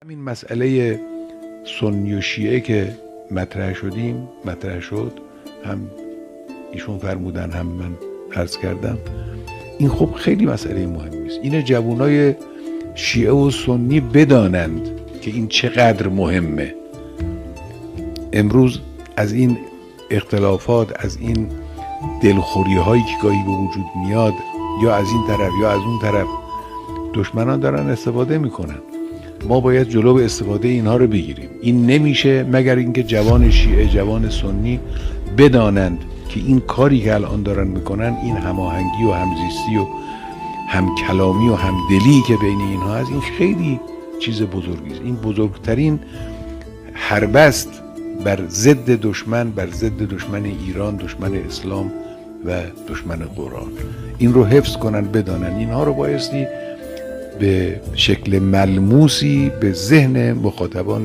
همین مسئله سنی و شیعه که مطرح شد، هم ایشون فرمودن هم من عرض کردم، این خب خیلی مسئله مهمی است. این جوانای شیعه و سنی بدانند که این چقدر مهمه. امروز از این اختلافات، از این دلخوری هایی که گاهی به وجود میاد، یا از این طرف یا از اون طرف، دشمنان دارن استفاده میکنن. ما باید جلو استفاده اینها رو بگیریم. این نمیشه مگر اینکه جوان شیعه، جوان سنی بدانند که این کاری که الان دارن میکنن، این هماهنگی و همزیستی و همکلامی و همدلی که بین اینها هست، این خیلی چیز بزرگی است. این بزرگترین حربه است بر ضد دشمن، بر ضد دشمن ایران، دشمن اسلام و دشمن قرآن. این رو حفظ کنن، بدانن. اینها رو بایستی به شکل ملموسی به ذهن مخاطبان